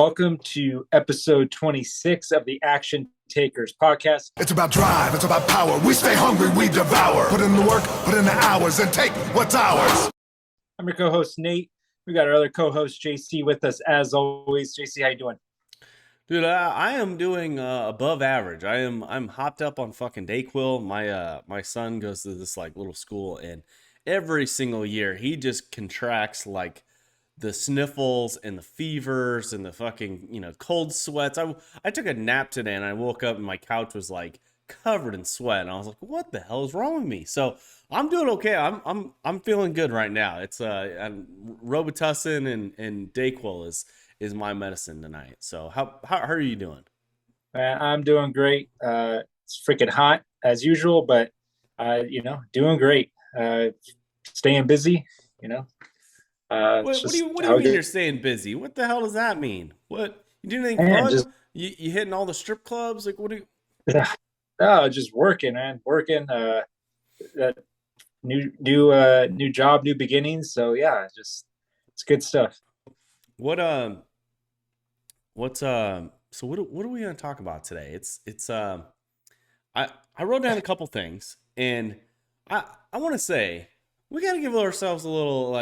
Welcome to episode 26 of the Action Takers podcast. It's about drive, it's about power. We stay hungry, we devour. Put in the work, put in the hours, and take what's ours. I'm your co-host, Nate. We got our other co-host, JC, with us as always. JC, how you doing? Dude, I am doing above average. I'm hopped up on fucking Dayquil. My son goes to this like little school, and every single year he just contracts like the sniffles and the fevers and the fucking cold sweats. I took a nap today and I woke up and my couch was like covered in sweat, and I was like, what the hell is wrong with me? So I'm doing okay. I'm feeling good right now. It's Robitussin and Dayquil is my medicine tonight. So how are you doing? I'm doing great. It's freaking hot as usual, but doing great. Staying busy. What do you mean you're staying busy? What the hell does that mean? What, you do anything fun? You hitting all the strip clubs? Like, what do you? No, just working, man. Working. New job, new beginnings. So yeah, it's good stuff. So what are we gonna talk about today? I wrote down a couple things, and I want to say we got to give ourselves a little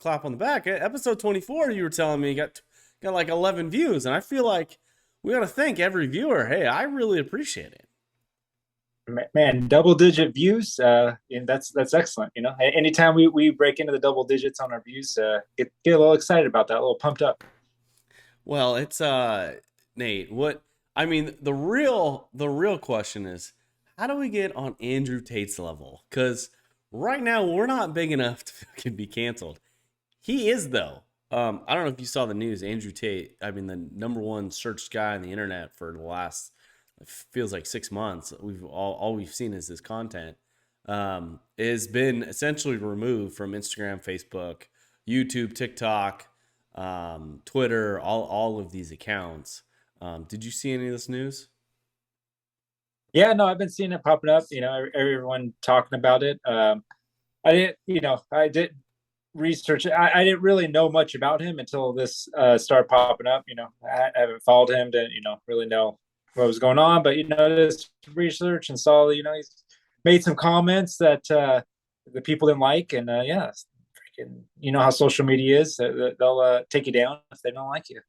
clap on the back. Episode 24, you were telling me got like 11 views, and I feel like we got to thank every viewer. Hey, I really appreciate it. Man, double-digit views. And that's excellent. Anytime we break into the double digits on our views, get a little excited about that, a little pumped up. Well, it's Nate. The real question is, how do we get on Andrew Tate's level? Because right now we're not big enough to fucking be canceled. He is though. I don't know if you saw the news. Andrew Tate, the number one searched guy on the internet for the last, it feels like 6 months. All we've seen is his content. Has been essentially removed from Instagram, Facebook, YouTube, TikTok, Twitter, all of these accounts. Did you see any of this news? Yeah, no, I've been seeing it popping up. Everyone talking about it. I did research it. I didn't really know much about him until this started popping up. I haven't followed him to really know what was going on, but this research and saw he's made some comments that the people didn't like, and freaking, how social media is. They'll take you down if they don't like you.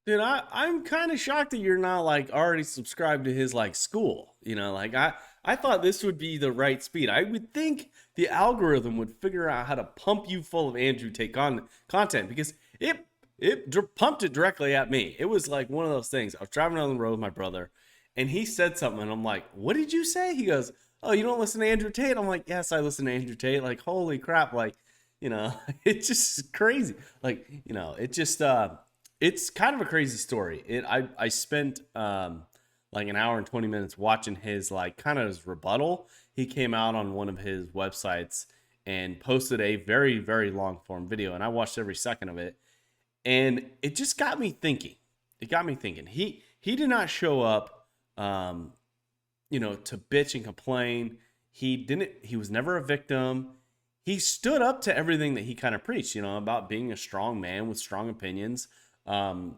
Dude, I'm kind of shocked that you're not like already subscribed to his like school. I thought this would be the right speed. I would think the algorithm would figure out how to pump you full of Andrew Tate content, because it pumped it directly at me. It was like one of those things. I was driving down the road with my brother, and he said something, and I'm like, "What did you say?" He goes, "Oh, you don't listen to Andrew Tate?" I'm like, "Yes, I listen to Andrew Tate." Like, holy crap! Like, it's just crazy. Like, it just it's kind of a crazy story. I spent like an hour and 20 minutes watching his his rebuttal. He came out on one of his websites and posted a very, very long form video, and I watched every second of it, and it just got me thinking. He did not show up to bitch and complain. He was never a victim. He stood up to everything that he kind of preached, about being a strong man with strong opinions. And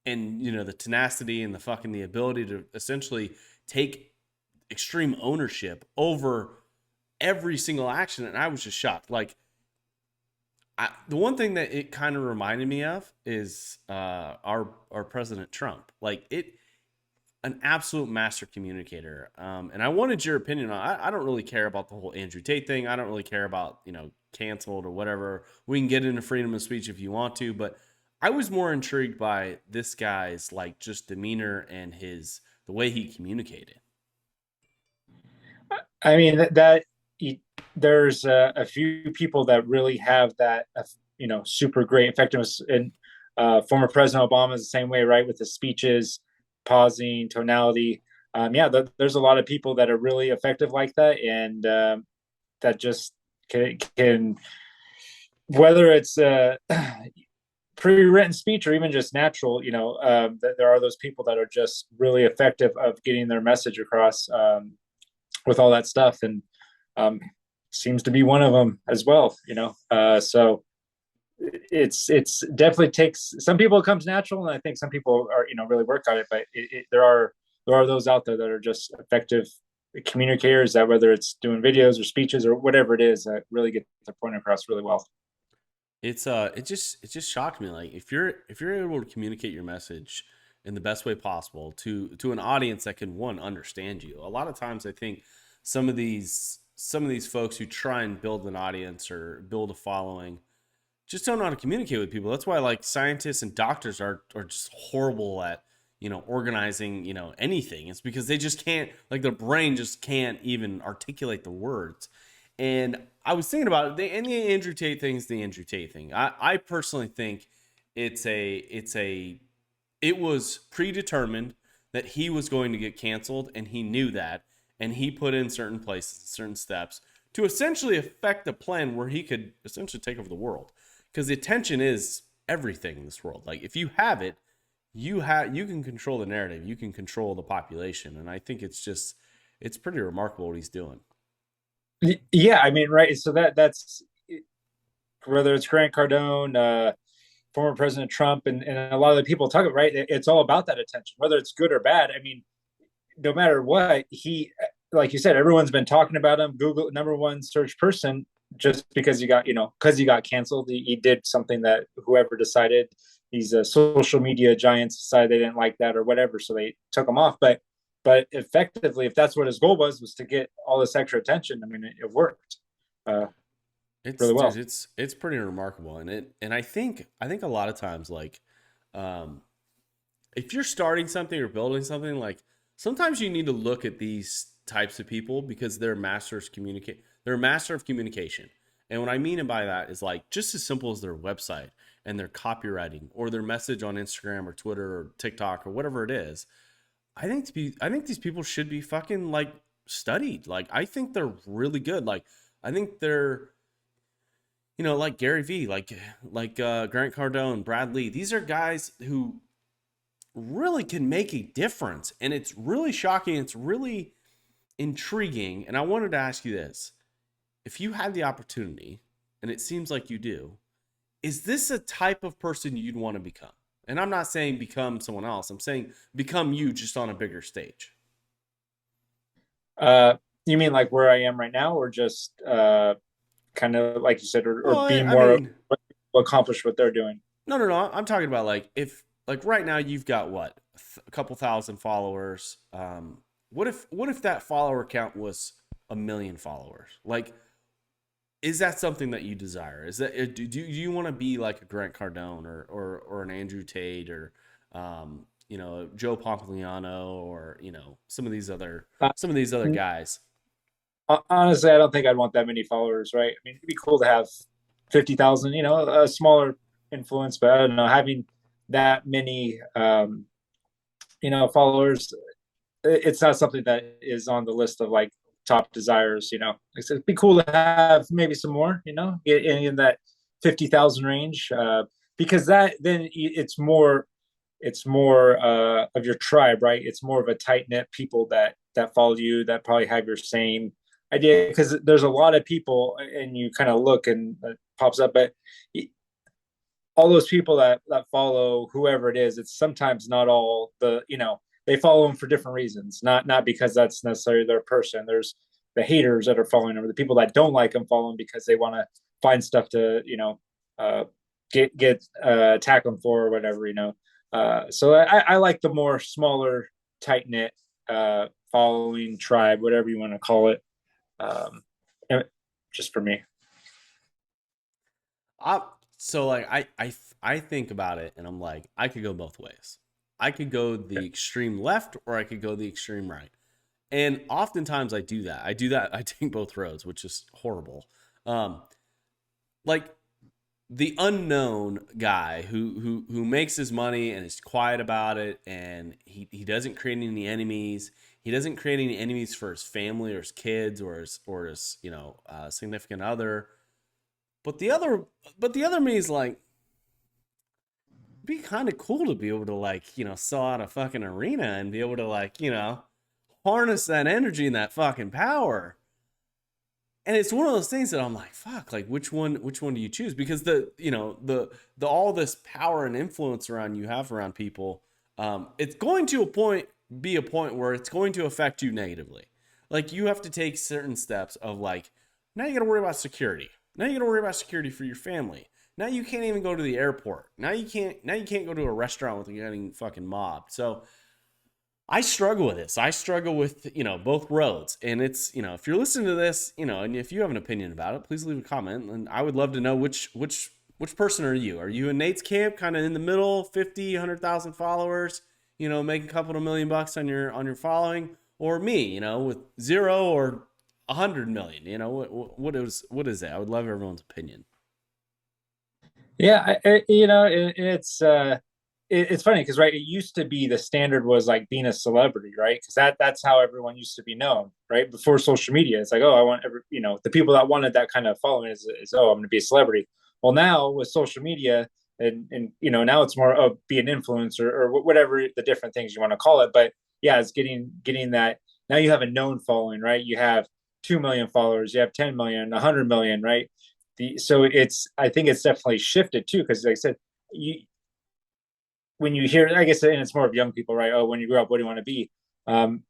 the tenacity and the ability to essentially take extreme ownership over every single action. And I was just shocked. Like, the one thing that it kind of reminded me of is our President Trump. Like, an absolute master communicator. And I wanted your opinion on. I don't really care about the whole Andrew Tate thing. I don't really care about canceled or whatever. We can get into freedom of speech if you want to, but I was more intrigued by this guy's just demeanor and the way he communicated. I mean there's a few people that really have that super great effectiveness, and former President Obama is the same way, right? With his speeches, pausing, tonality. There's a lot of people that are really effective like that, and that just can whether it's pre-written speech or even just natural, there are those people that are just really effective of getting their message across with all that stuff, and seems to be one of them as well. So it's definitely takes some people it comes natural, and I think some people are really work on it. But there are those out there that are just effective communicators, that whether it's doing videos or speeches or whatever it is, that really get their point across really well. It just shocked me. Like if you're able to communicate your message in the best way possible to an audience that can one understand you. A lot of times I think some of these folks who try and build an audience or build a following just don't know how to communicate with people. That's why like scientists and doctors are just horrible at organizing anything. It's because they just can't, like, their brain just can't even articulate the words. And I was thinking about it. The Andrew Tate thing is the Andrew Tate thing. I personally think it was predetermined that he was going to get canceled, and he knew that, and he put in certain places, certain steps to essentially affect a plan where he could essentially take over the world. Because the attention is everything in this world. Like if you have it, you can control the narrative, you can control the population, and I think it's pretty remarkable what he's doing. Yeah, I mean, right. So that's whether it's Grant Cardone, former President Trump, and a lot of the people talk about, right. It's all about that attention, whether it's good or bad. I mean, no matter what, like you said, everyone's been talking about him. Google number one search person, just because he got canceled. He did something that whoever decided, these social media giants decided they didn't like that or whatever, so they took him off. But effectively, if that's what his goal was to get all this extra attention, I mean, it worked uh, It's really dude, well. it's pretty remarkable, and I think a lot of times, like, um, if you're starting something or building something, like sometimes you need to look at these types of people because they're masters communicate. They're a master of communication, and what I mean by that is like just as simple as their website and their copywriting or their message on Instagram or Twitter or TikTok or whatever it is. I think these people should be fucking like studied. Like I think they're really good. Like I think they're like Gary Vee, like Grant Cardone, Brad Lee. These are guys who really can make a difference, and it's really shocking. It's really intriguing, and I wanted to ask you this: if you had the opportunity, and it seems like you do, is this a type of person you'd want to become? And I'm not saying become someone else. I'm saying become you, just on a bigger stage. Uh, you mean like where I am right now, or just kind of like you said, or Well, be I more mean, accomplish what they're doing? no. I'm talking about like if like right now you've got what a couple thousand followers. What if that follower count was 1 million followers? Like, is that something that you desire? Is that do you want to be like a Grant Cardone or an Andrew Tate or Joe Pompliano or Uh, some of these other guys? Honestly, I don't think I'd want that many followers, right? I mean, it'd be cool to have 50,000, a smaller influence, but I don't know, having that many, followers, it's not something that is on the list of like top desires. It'd be cool to have maybe some more, get in that 50,000 range, because that then it's more of your tribe, right? It's more of a tight knit people that follow you, that probably have your same idea. Because there's a lot of people, and you kind of look and it pops up, but all those people that follow whoever it is, it's sometimes not all they follow them for different reasons, not because that's necessarily their person. There's the haters that are following them, or the people that don't like them follow them because they want to find stuff to uh, get attack them for or whatever. So I like the more smaller, tight knit following tribe, whatever you want to call it. Um, just for me. I so like I think about it and I'm like I could go both ways. I could go the extreme left or I could go the extreme right. And oftentimes I do that. I take both roads, which is horrible. Um like the unknown guy who makes his money and is quiet about it, and he doesn't create any enemies. He doesn't create any enemies for his family or his kids or his significant other. But the other me is like, it'd be kind of cool to be able to like sell out a fucking arena and be able to like harness that energy and that fucking power. And it's one of those things that I'm like, fuck, like which one do you choose? Because the all this power and influence around you have around people, it's going to be a point where it's going to affect you negatively. Like you have to take certain steps of like, now you got to worry about security. Now you got to worry about security for your family. Now you can't even go to the airport. Now you can't go to a restaurant without getting fucking mobbed. So I struggle with this. I struggle with, both roads. And it's, if you're listening to this, and if you have an opinion about it, please leave a comment. And I would love to know which person are you? Are you in Nate's camp, kind of in the middle, 50, 100,000 followers, making a couple of $1 million on your following, or me, with 0 or 100 million, what is it? I would love everyone's opinion. Yeah, it's funny because right, it used to be the standard was like being a celebrity, right? Because that's how everyone used to be known, right? Before social media, it's like, oh, I want the people that wanted that kind of following is oh, I'm going to be a celebrity. Well, now with social media and now it's more of be an influencer or whatever the different things you want to call it. But yeah, it's getting that now you have a known following, right? You have 2 million followers, you have 10 million, 100 million, right? So I think it's definitely shifted too because like I said, you when you hear, I guess, and it's more of young people, right? Oh, when you grow up, what do you want to be?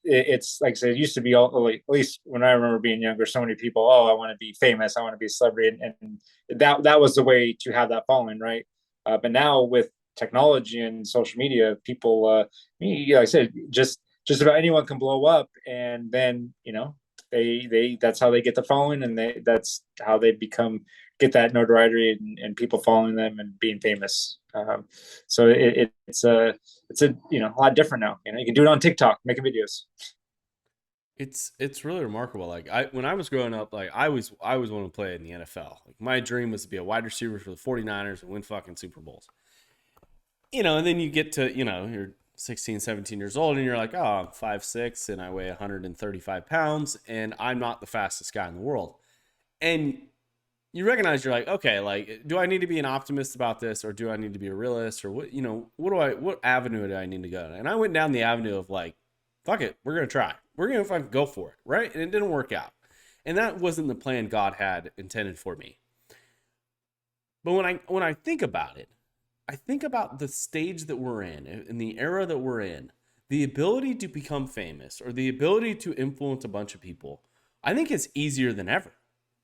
It's like I said, it used to be all like, at least when I remember being younger, so many people, oh, I want to be famous, I want to be a celebrity, and that was the way to have that following, right? But now with technology and social media, people, like I said, just about anyone can blow up, and then they that's how they get the following, and that's how they get that notoriety and people following them and being famous. So it's a a lot different now. You can do it on TikTok, making videos. It's really remarkable. Like when I was growing up, like I was want to play in the NFL. Like my dream was to be a wide receiver for the 49ers and win fucking Super Bowls. And then you get to, you're 16, 17 years old and you're like, oh, I'm 5'6" and I weigh 135 pounds and I'm not the fastest guy in the world. And you recognize you're like, okay, like, do I need to be an optimist about this or do I need to be a realist or what avenue do I need to go? And I went down the avenue of like, fuck it, we're going to try. We're going to fucking go for it, right? And it didn't work out. And that wasn't the plan God had intended for me. But when I think about it, I think about the stage that we're in the era that we're in, the ability to become famous or the ability to influence a bunch of people, I think it's easier than ever.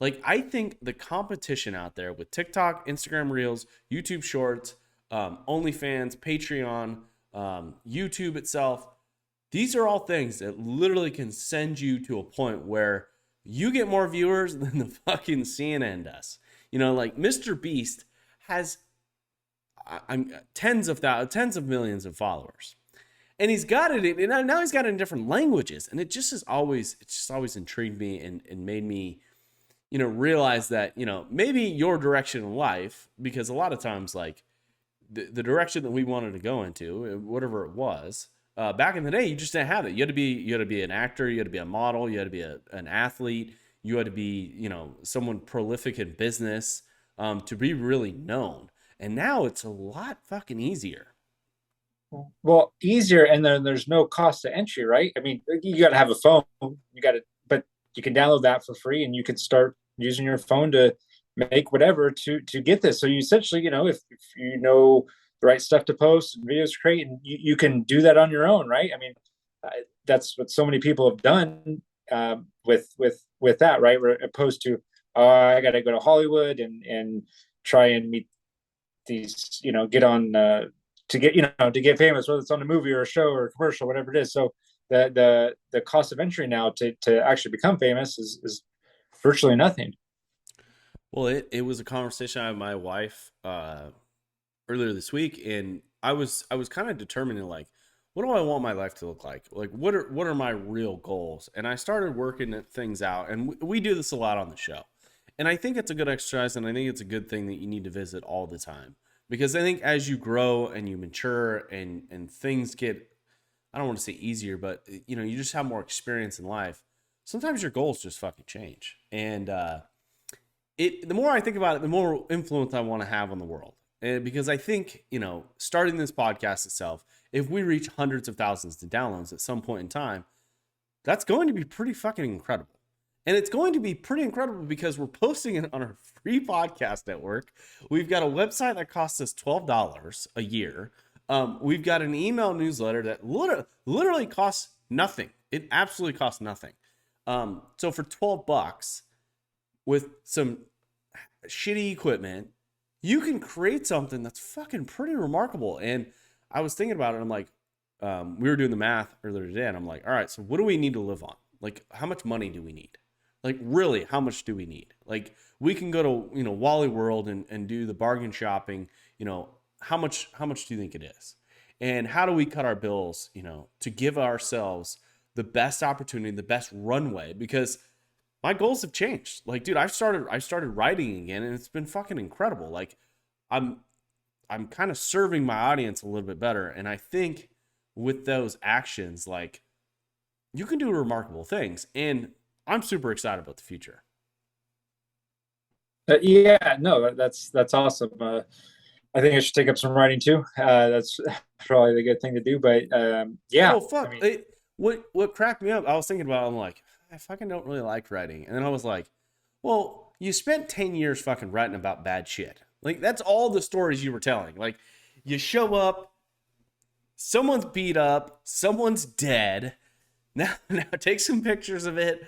Like, I think the competition out there with TikTok, Instagram Reels, YouTube Shorts, OnlyFans, Patreon, YouTube itself, these are all things that literally can send you to a point where you get more viewers than the fucking CNN does. Like Mr. Beast has tens of millions of followers. And he's got it, and now he's got it in different languages. And it just always intrigued me and made me, realize that, maybe your direction in life, because a lot of times, like, the direction that we wanted to go into, whatever it was, back in the day, you just didn't have it. You had to be an actor, you had to be a model, you had to be an athlete, you had to be, someone prolific in business, to be really known. And now it's a lot fucking easier. Well, easier, and then there's no cost to entry, right? I mean, you got to have a phone, but you can download that for free, and you can start using your phone to make whatever to get this. So you essentially, if you know the right stuff to post and videos to create, and you can do that on your own, right? I mean, that's what so many people have done with that, right? We're opposed to, I got to go to Hollywood and try and meet these, get on to get famous, whether it's on a movie or a show or a commercial, whatever it is. So the cost of entry now to actually become famous is virtually nothing. Well, it was a conversation I had with my wife earlier this week, and I was kind of determining, like, what do I want my life to look like? Like, what are my real goals? And I started working things out, and we do this a lot on the show. And I think it's a good exercise, and I think it's a good thing that you need to visit all the time. Because I think as you grow and you mature and things get, I don't want to say easier, but you just have more experience in life. Sometimes your goals just fucking change. And the more I think about it, the more influence I want to have on the world. And because I think, starting this podcast itself, if we reach hundreds of thousands of downloads at some point in time, that's going to be pretty fucking incredible. And it's going to be pretty incredible because we're posting it on our free podcast network. We've got a website that costs us $12 a year. We've got an email newsletter that literally costs nothing. It absolutely costs nothing. So for $12 with some shitty equipment, you can create something that's fucking pretty remarkable. And I was thinking about it. And I'm like, we were doing the math earlier today, and I'm like, all right, so what do we need to live on? Like, how much money do we need? Like, really, how much do we need? Like, we can go to, Wally World and do the bargain shopping. How much do you think it is? And how do we cut our bills, to give ourselves the best opportunity, the best runway? Because my goals have changed. Like, dude, I started writing again, and it's been fucking incredible. Like, I'm kind of serving my audience a little bit better. And I think with those actions, like, you can do remarkable things. And I'm super excited about the future. Yeah, no, that's awesome. I think I should take up some writing too. That's probably the good thing to do. But yeah, Oh fuck! What cracked me up? I was thinking about. I'm like, I fucking don't really like writing, and then I was like, well, you spent 10 years fucking writing about bad shit. Like, that's all the stories you were telling. Like, you show up, someone's beat up, someone's dead. Now take some pictures of it.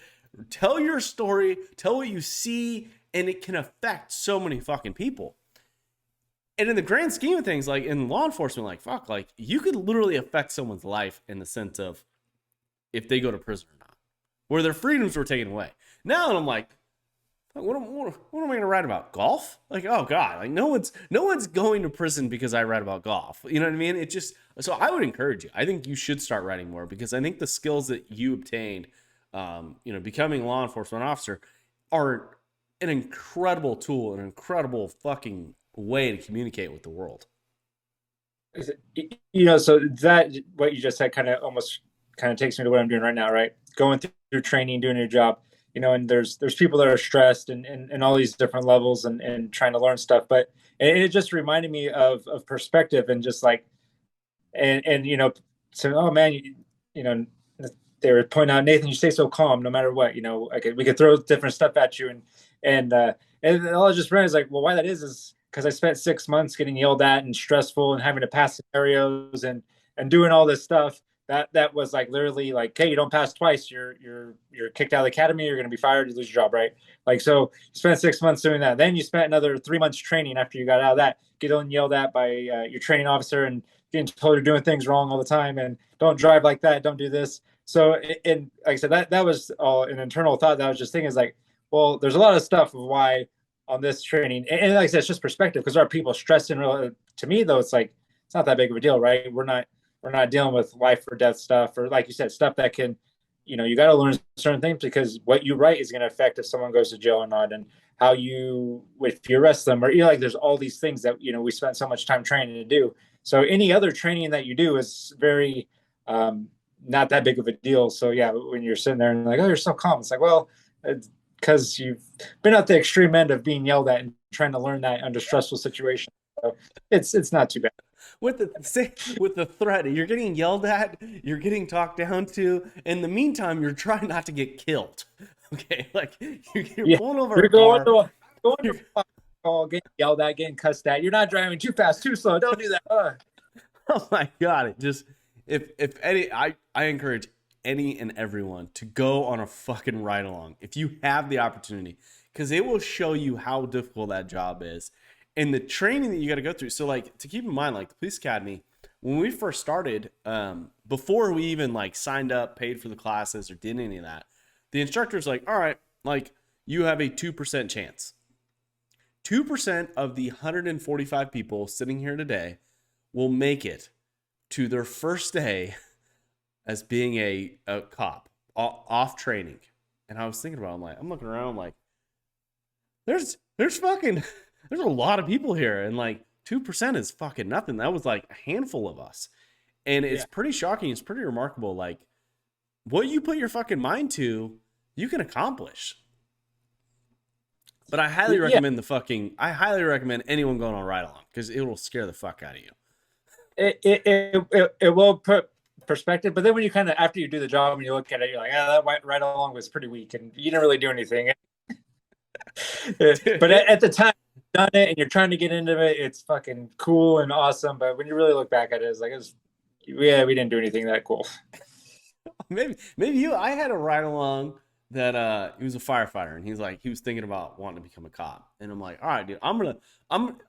Tell your story, tell what you see, and it can affect so many fucking people. And in the grand scheme of things, like in law enforcement, like, fuck, like, you could literally affect someone's life in the sense of if they go to prison or not, where their freedoms were taken away. Now I'm like, what am I going to write about? Golf? Like, oh God, like no one's going to prison because I write about golf. You know what I mean? It just, so I would encourage you. I think you should start writing more, because I think the skills that you obtained, becoming a law enforcement officer, are an incredible tool, an incredible fucking way to communicate with the world. So that what you just said kind of takes me to what I'm doing right now, right? Going through training, doing your job, and there's people that are stressed and all these different levels and trying to learn stuff. But it just reminded me of perspective, and just like, and so, oh man, they were pointing out, Nathan, you stay so calm no matter what. We could throw different stuff at you, and all I just realized, like, well, why that is because I spent 6 months getting yelled at and stressful and having to pass scenarios and doing all this stuff. That was like literally like, hey, you don't pass twice, you're kicked out of the academy, you're going to be fired, you lose your job, right? Like, so you spent 6 months doing that. Then you spent another 3 months training after you got out of that, getting yelled at by your training officer and getting told you're doing things wrong all the time and don't drive like that, don't do this. So, and like I said, that was all an internal thought that I was just thinking, is like, well, there's a lot of stuff of why on this training, and like I said, it's just perspective, because there are people stressing. To me, though, it's like, it's not that big of a deal, right? We're not dealing with life or death stuff, or like you said, stuff that can, you got to learn certain things, because what you write is going to affect if someone goes to jail or not, and how if you arrest them, or like, there's all these things that we spent so much time training to do. So any other training that you do is very not that big of a deal. So yeah, when you're sitting there and like, oh, you're so calm, it's like, well, because you've been at the extreme end of being yelled at and trying to learn that under stressful situations. So it's not too bad. With the threat, you're getting yelled at, you're getting talked down to. In the meantime, you're trying not to get killed. Okay, like you're pulling over. You're going to call, getting yelled at, getting cussed at. You're not driving too fast, too slow. Don't do that. Oh my God! It just, if any, I encourage any and everyone to go on a fucking ride along if you have the opportunity, because it will show you how difficult that job is and the training that you got to go through. So, like, to keep in mind, like, the police academy, when we first started, before we even like signed up, paid for the classes, or did any of that, the instructor's like, all right, like, you have a 2% chance. 2% of the 145 people sitting here today will make it to their first day as being a cop off training. And I was thinking about it, I'm looking around like, there's a lot of people here, and like 2% is fucking nothing. That was like a handful of us. And it's pretty shocking. It's pretty remarkable. Like, what you put your fucking mind to, you can accomplish. But I highly recommend I highly recommend anyone going on a ride along, because it will scare the fuck out of you. It will put perspective. But then when you kind of after you do the job and you look at it, you're like, that ride along was pretty weak, and you didn't really do anything. But at the time, you've done it and you're trying to get into it. It's fucking cool and awesome. But when you really look back at it, it's like, yeah, we didn't do anything that cool. Maybe you. I had a ride along that he was a firefighter, and he was thinking about wanting to become a cop. And I'm like, all right, dude, I'm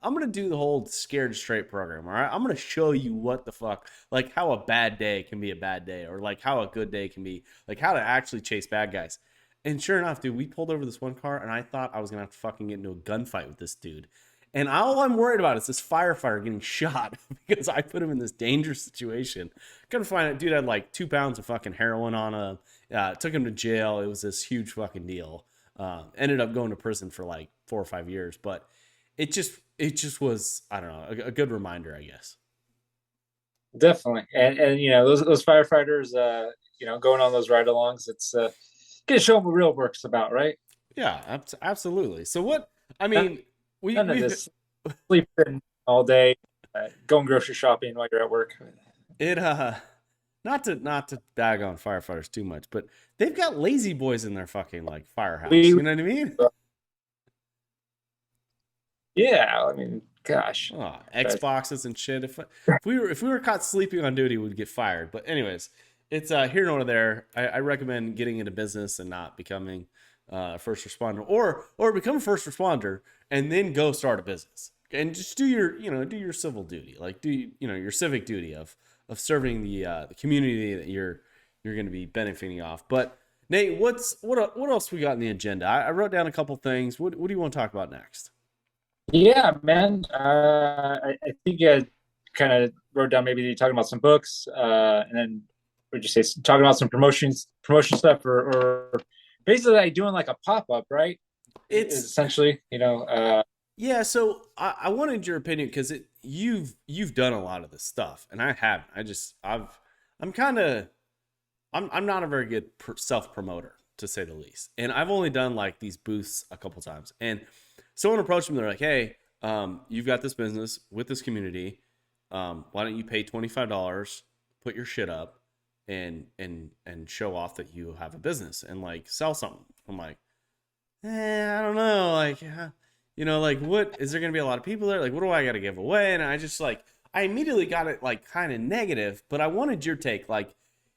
gonna do the whole scared straight program. All right, I'm gonna show you what the fuck, like how a bad day can be a bad day, or like how a good day can be, like how to actually chase bad guys. And sure enough, dude, we pulled over this one car, and I thought I was gonna have to fucking get into a gunfight with this dude. And all I'm worried about is this firefighter getting shot because I put him in this dangerous situation. Couldn't find it. Dude had like 2 pounds of fucking heroin on him. Took him to jail. It was this huge fucking deal. Ended up going to prison for like 4 or 5 years. But it just was, I don't know, a good reminder, I guess. Definitely. And you know, those firefighters, you know, going on those ride-alongs, it's gonna show them what real work's about, right? Yeah, absolutely. So what? I mean, None of this sleeping all day, going grocery shopping while you're at work. It not to bag on firefighters too much, but they've got lazy boys in their fucking like firehouse. You know what I mean? Yeah, I mean, gosh, Xboxes and shit. If we were caught sleeping on duty, we'd get fired. But anyways, it's here nor there. I recommend getting into business and not becoming a first responder, or become a first responder and then go start a business and just do your civil duty, like your civic duty of serving the community that you're going to be benefiting off. But Nate, what else we got in the agenda? I wrote down a couple things. What do you want to talk about next? Yeah, man. I think you kind of wrote down maybe talking about some books, and then would you say talking about some promotion stuff, or basically like doing like a pop up, right? It's essentially, you know. Yeah, so I wanted your opinion because you've done a lot of this stuff and I haven't. I'm not a very good self promoter, to say the least, and I've only done like these booths a couple times. And someone approached me, they're like, "Hey, you've got this business with this community. Why don't you pay $25, put your shit up, and show off that you have a business and like sell something?" I'm like, I don't know, like. You know, like, what is there going to be a lot of people there? Like, what do I got to give away? And I immediately got it like kind of negative, but I wanted your take. Like,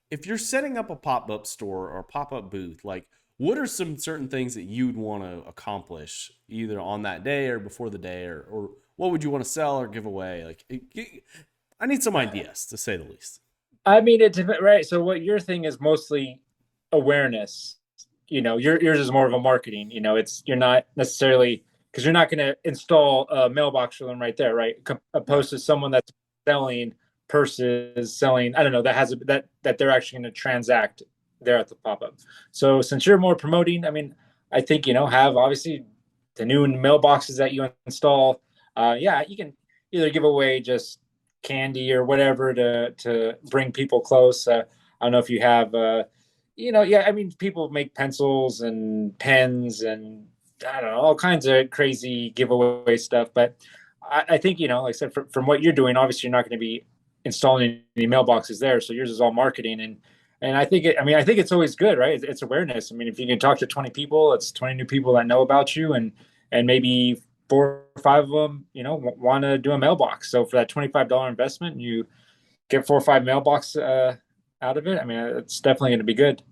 if you're setting up a pop-up store or pop-up booth, like, what are some certain things that you'd want to accomplish either on that day or before the day, or what would you want to sell or give away? Like, I need some ideas, to say the least. I mean, it's right. So what your thing is mostly awareness. You know, yours is more of a marketing. You know, you're not necessarily, because you're not going to install a mailbox for them right there, right? Opposed to someone that's selling purses, selling, I don't know, that they're actually going to transact there at the pop-up. So since you're more promoting, I mean, I think, you know, have obviously the new mailboxes that you install. Yeah, you can either give away just candy or whatever to bring people close. I don't know if you have, you know, yeah, I mean, people make pencils and pens and I don't know, all kinds of crazy giveaway stuff. But I think, you know, like I said, from what you're doing, obviously you're not going to be installing any mailboxes there. So yours is all marketing. And I think I think it's always good, right? It's awareness. I mean, if you can talk to 20 people, it's 20 new people that know about you, and maybe 4 or 5 of them, you know, want to do a mailbox. So for that $25 investment, you get 4 or 5 mailbox out of it. I mean, it's definitely going to be good.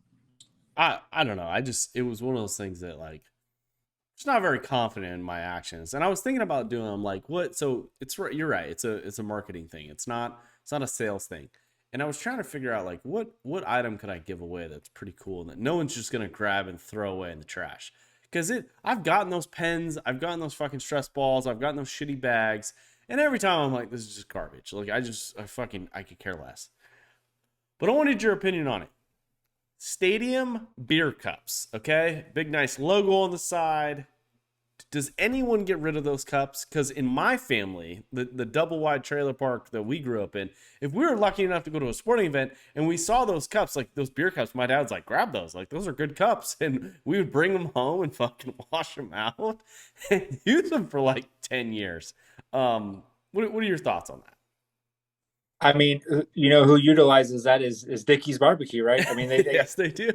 I don't know. It was one of those things that like, just not very confident in my actions. And I was thinking about doing, I'm like, what? So you're right. It's a marketing thing. It's not a sales thing. And I was trying to figure out like, what item could I give away that's pretty cool and that no one's just going to grab and throw away in the trash. Cause I've gotten those pens, I've gotten those fucking stress balls, I've gotten those shitty bags. And every time I'm like, this is just garbage. Like I could care less. But I wanted your opinion on it. Stadium beer cups, okay? Big nice logo on the side. Does anyone get rid of those cups? Because in my family, the double wide trailer park that we grew up in, if we were lucky enough to go to a sporting event and we saw those cups, like those beer cups, my dad's like, grab those. Like, those are good cups. And we would bring them home and fucking wash them out and use them for like 10 years. What are your thoughts on that? I mean, you know who utilizes that is Dickie's Barbecue, right? I mean, they Yes, they do.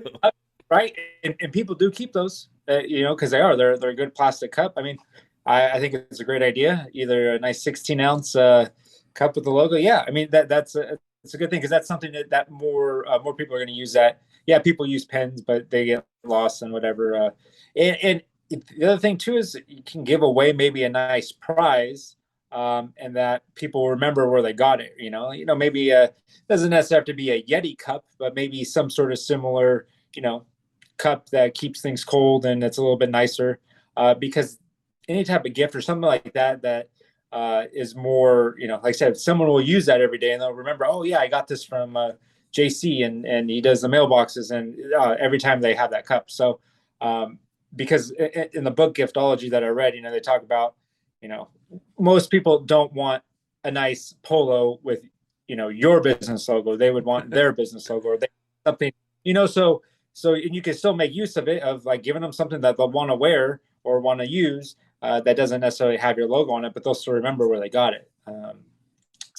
right, and people do keep those, you know, because they're a good plastic cup. I mean, I think it's a great idea. Either a nice 16-ounce cup with the logo. Yeah, I mean that's it's a good thing because that's something that more people are going to use. That yeah, people use pens, but they get lost and whatever. And the other thing too is you can give away maybe a nice prize, and that people remember where they got it. Maybe doesn't necessarily have to be a Yeti cup, but maybe some sort of similar, cup that keeps things cold and it's a little bit nicer. Because any type of gift or something like that is more, like I said, someone will use that every day and they'll remember, oh yeah, I got this from JC, and he does the mailboxes, and every time they have that cup. So because in the book Giftology that I read, they talk about, you know, most people don't want a nice polo with, your business logo. They would want their business logo, or something, so and you can still make use of it, of like giving them something that they'll want to wear or want to use, that doesn't necessarily have your logo on it, but they'll still remember where they got it.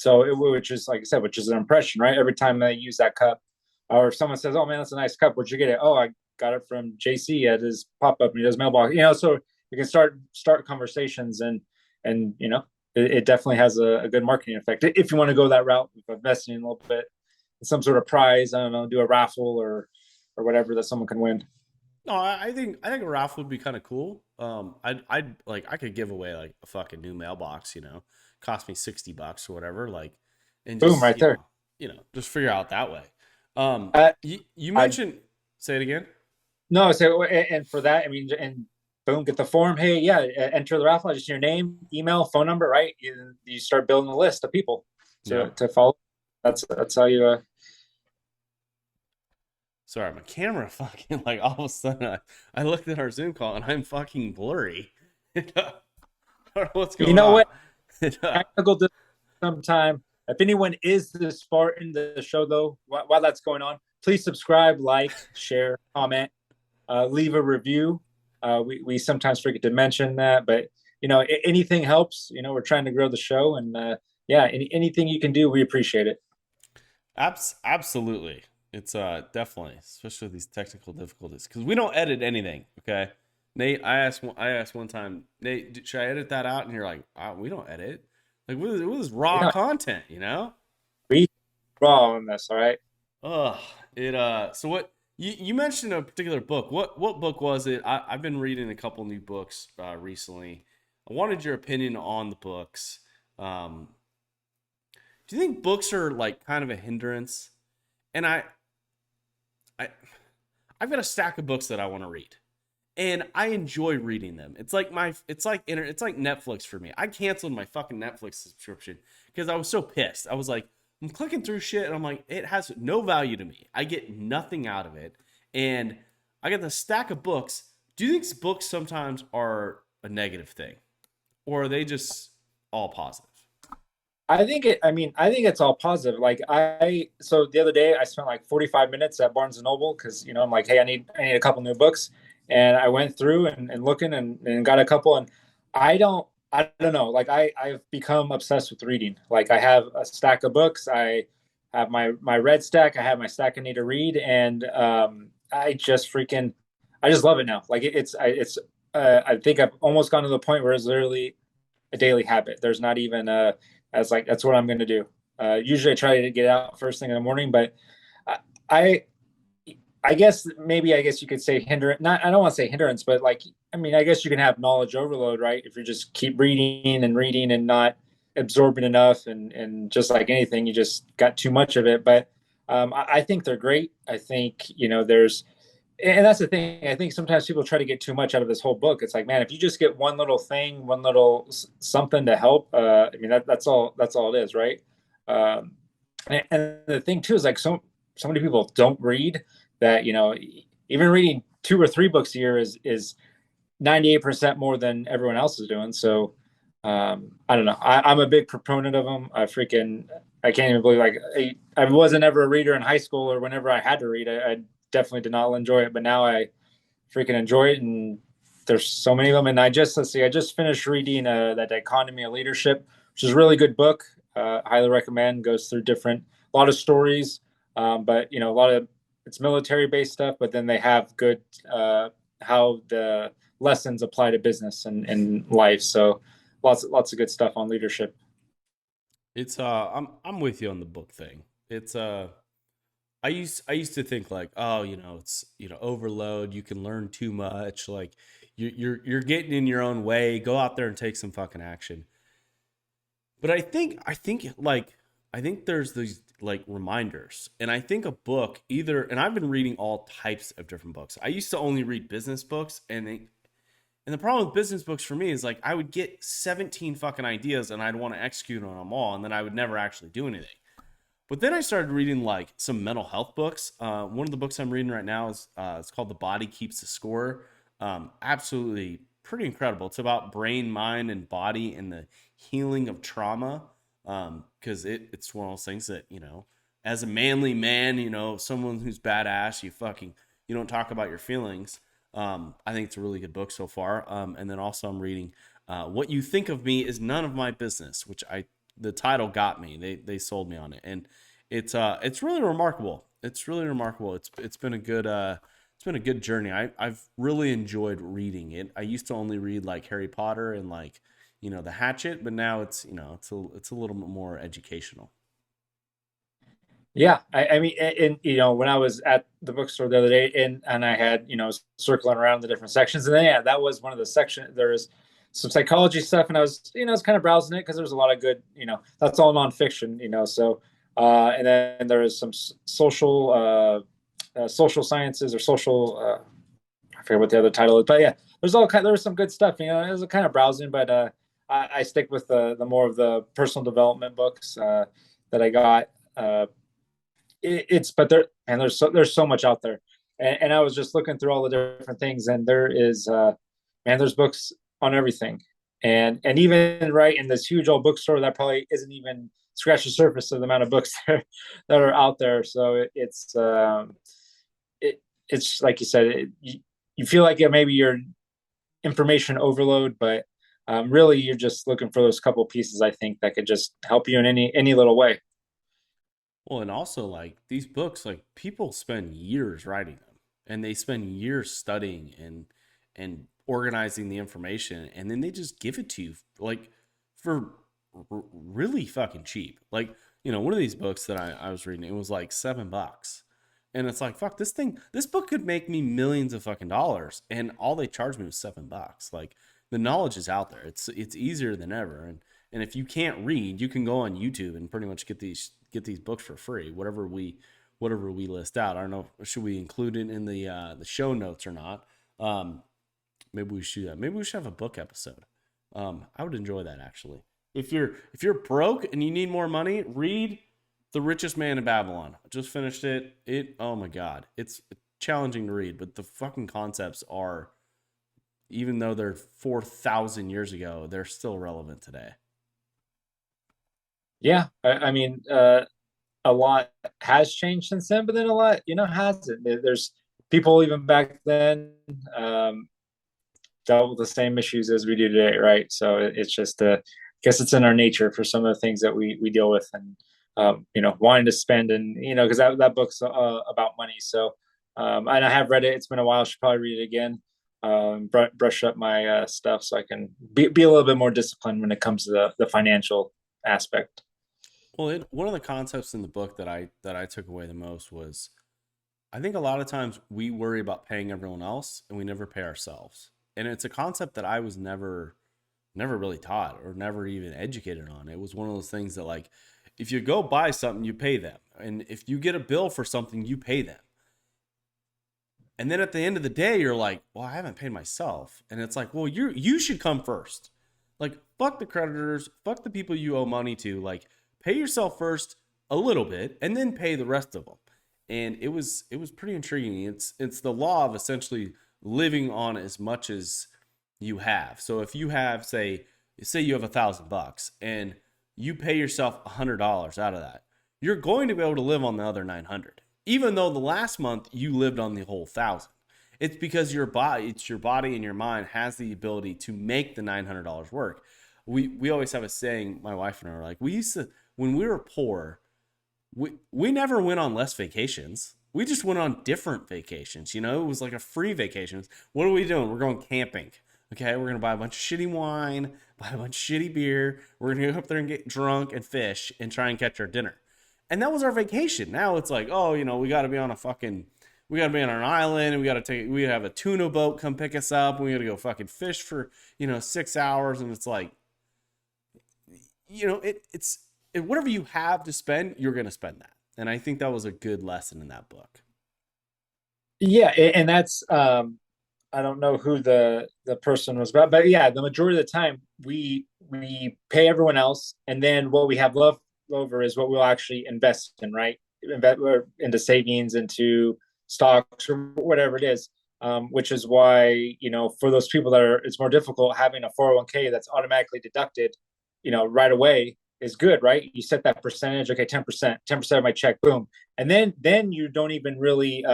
Which is, like I said, which is an impression, right? Every time they use that cup, or if someone says, "Oh man, that's a nice cup. Where'd you get it?" "Oh, I got it from JC at his pop up and he does mailbox." So you can start conversations, and it definitely has a good marketing effect if you want to go that route of investing in a little bit in some sort of prize. I don't know, do a raffle or whatever that someone can win. No, I think a raffle would be kind of cool. I'd like I could give away like a fucking new mailbox, cost me $60 or whatever, like, and Boom, just right there. just figure out that way. Uh, You I mentioned, say it again. No, so and for that, I mean, and boom, get the form. Hey, yeah, enter the raffle. Just your name, email, phone number, right? You start building a list of people Yeah. to follow. That's how you. Sorry, my camera fucking like all of a sudden I looked at our Zoom call and I'm fucking blurry. I don't know what's You going know on. what? Technical sometime. If anyone is this far in the show, though, while that's going on, please subscribe, like, share, comment, leave a review. We sometimes forget to mention that, but anything helps. We're trying to grow the show, and yeah, anything you can do, we appreciate it. Absolutely. It's definitely, especially with these technical difficulties, because we don't edit anything. Okay, Nate, I asked one time, Nate, should I edit that out? And you're like, we don't edit. Like, what is raw Yeah, content? You know? we raw on this, all right. Ugh. So what you mentioned a particular book. What book was it? I've been reading a couple new books recently. I wanted your opinion on the books. Um, do you think books are like kind of a hindrance? And I I've got a stack of books that I want to read, and I enjoy reading them. It's like Netflix for me. I canceled my fucking Netflix subscription because I was so pissed. I was like, I'm clicking through shit, and I'm like, it has no value to me. I get nothing out of it, and I got the stack of books. Do you think books sometimes are a negative thing, or are they just all positive? I think it's all positive. Like so the other day I spent like 45 minutes at Barnes and Noble because I'm like, hey, I need a couple new books, and I went through and looking and got a couple, and I don't know, like I've become obsessed with reading. Like I have a stack of books. I have my red stack. I have my stack I need to read, and I just love it now. Like I think I've almost gotten to the point where it's literally a daily habit. There's not even as like that's what I'm going to do. Usually I try to get out first thing in the morning, but I I guess you could say hindrance. Not I don't want to say hindrance, but like I guess you can have knowledge overload, right? If you just keep reading and not absorbing enough, and just like anything, you just got too much of it. But I think they're great. I think there's and that's the thing. I think sometimes people try to get too much out of this whole book. It's like, man, if you just get one little thing, one little something to help, that's all it is, right? Um, and the thing too is like so many people don't read that. Even reading two or three books a year is 98% more than everyone else is doing. So I don't know. I'm a big proponent of them. I can't even believe, like, I wasn't ever a reader in high school or whenever I had to read. I definitely did not enjoy it, but now I freaking enjoy it. And there's so many of them. And let's see, I just finished reading that Dichotomy of Leadership, which is a really good book. highly recommend. Goes through a lot of stories, but a lot of it's military based stuff. But then they have good how the lessons apply to business and life. So lots of good stuff on leadership. It's I'm with you on the book thing. It's I used to think like, oh, it's overload. You can learn too much. Like you're getting in your own way. Go out there and take some fucking action. But I think there's these like reminders, and I think a book either. And I've been reading all types of different books. I used to only read business books, and the problem with business books for me is like I would get 17 fucking ideas and I'd want to execute on them all, and then I would never actually do anything. But then I started reading like some mental health books. One of the books I'm reading right now is it's called The Body Keeps the Score. Absolutely pretty incredible. It's about brain, mind, and body and the healing of trauma. Because it's one of those things that as a manly man, someone who's badass, you don't talk about your feelings. I think it's a really good book so far. And then also I'm reading What You Think of Me Is None of My Business, which the title got me. They sold me on it, and it's really remarkable. It's really remarkable. It's been a good journey. I've really enjoyed reading it. I used to only read like Harry Potter and like the Hatchet, but now it's it's a little bit more educational. Yeah, I mean, and when I was at the bookstore the other day, and I had circling around the different sections, and then yeah, that was one of the sections. There was some psychology stuff, and I was kind of browsing it because there was a lot of good, that's all nonfiction, so and then there was some social sciences or social, I forget what the other title is, but yeah, there was some good stuff, it was kind of browsing, but I stick with the more of the personal development books that I got. It's but there's so much out there, and I was just looking through all the different things, and there's books on everything, and even right in this huge old bookstore that probably isn't even scratch the surface of the amount of books that are out there. So it's like you said, you feel like maybe you're information overload, but really you're just looking for those couple pieces, I think, that could just help you in any little way. Well, and also like these books, like people spend years writing them, and they spend years studying and organizing the information, and then they just give it to you like for really fucking cheap. Like one of these books that I was reading, it was like $7, and it's like fuck this book could make me millions of fucking dollars, and all they charged me was $7. Like the knowledge is out there. It's easier than ever, and if you can't read, you can go on YouTube and pretty much get these books for free. Whatever we list out. I don't know. Should we include it in the show notes or not? Maybe we should. Maybe we should have a book episode. I would enjoy that actually. If you're broke and you need more money, read The Richest Man in Babylon. I just finished it. Oh my god, it's challenging to read, but the fucking concepts are, even though they're 4,000 years ago, they're still relevant today. Yeah, I mean, a lot has changed since then, but then a lot, hasn't. There's people even back then dealt with the same issues as we do today, right? So it's just, I guess it's in our nature for some of the things that we deal with, and wanting to spend, and because that book's about money. So, and I have read it. It's been a while. I should probably read it again. Brush up my stuff so I can be a little bit more disciplined when it comes to the financial aspect. Well, one of the concepts in the book that I took away the most was, I think a lot of times we worry about paying everyone else and we never pay ourselves. And it's a concept that I was never really taught or never even educated on. It was one of those things that like, if you go buy something, you pay them. And if you get a bill for something, you pay them. And then at the end of the day, you're like, well, I haven't paid myself. And it's like, well, you should come first. Like, fuck the creditors, fuck the people you owe money to. Like, pay yourself first a little bit, and then pay the rest of them. And it was pretty intriguing. It's the law of essentially living on as much as you have. So if you have, say you have $1,000 and you pay yourself $100 out of that, you're going to be able to live on the other 900, even though the last month you lived on the whole 1,000. It's because your body and your mind has the ability to make the $900 work. We always have a saying, my wife and I are like, we used when we were poor, we never went on less vacations. We just went on different vacations. You know, it was like a free vacation. What are we doing? We're going camping. Okay, we're gonna buy a bunch of shitty wine, buy a bunch of shitty beer. We're gonna go up there and get drunk and fish and try and catch our dinner. And that was our vacation. Now it's like, oh, you know, we got to be on an island, and we have a tuna boat come pick us up, and we got to go fucking fish for, 6 hours, and it's like, it's whatever you have to spend, you're gonna spend that. And I think that was a good lesson in that book. Yeah, and that's I don't know who the person was about, but yeah, the majority of the time we pay everyone else, and then what we have left over is what we'll actually invest in, right? Invest into savings, into stocks, or whatever it is. Which is why, for those people it's more difficult, having a 401k that's automatically deducted, right away is good, right? You set that percentage, okay, 10%, 10% of my check, boom, and then you don't even really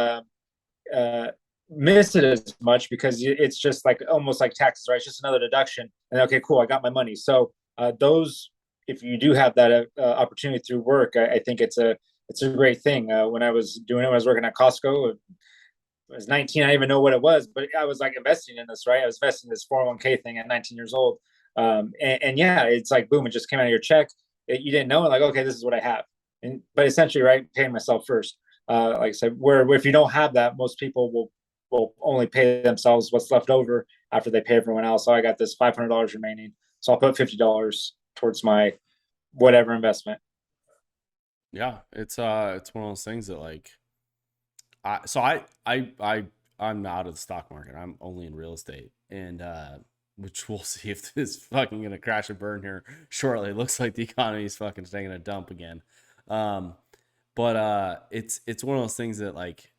miss it as much, because it's just like almost like taxes, right? It's just another deduction, and okay, cool, I got my money. So those, if you do have that opportunity through work, I think it's a great thing. When I was working at Costco, I was 19. I didn't even know what it was, but I was like investing in this, right? I was investing in this 401k thing at 19 years old. And yeah, it's like, boom, it just came out of your check. You didn't know, like, okay, this is what I have. But essentially, right, paying myself first. Like I said, where if you don't have that, most people will only pay themselves what's left over after they pay everyone else. So I got this $500 remaining, so I'll put $50 towards my whatever investment. Yeah, it's one of those things that, like, I'm out of the stock market. I'm only in real estate, and which we'll see if this is fucking gonna crash and burn here shortly. It looks like the economy is fucking taking a dump again. But it's one of those things that, like,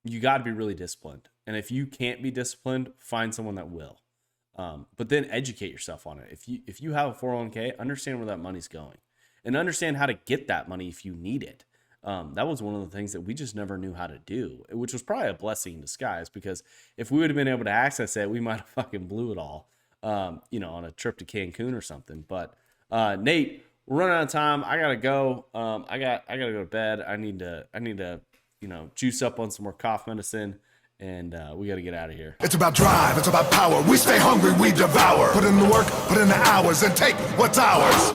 you got to be really disciplined, and if you can't be disciplined, find someone that will. But then educate yourself on it. If you have a 401k, understand where that money's going, and understand how to get that money if you need it. That was one of the things that we just never knew how to do, which was probably a blessing in disguise, because if we would have been able to access it, we might have fucking blew it all, on a trip to Cancun or something. But Nate, we're running out of time. I gotta go. I gotta go to bed. I need to juice up on some more cough medicine, and we got to get out of here. It's about drive, it's about power. We stay hungry, we devour. Put in the work, put in the hours, and take what's ours.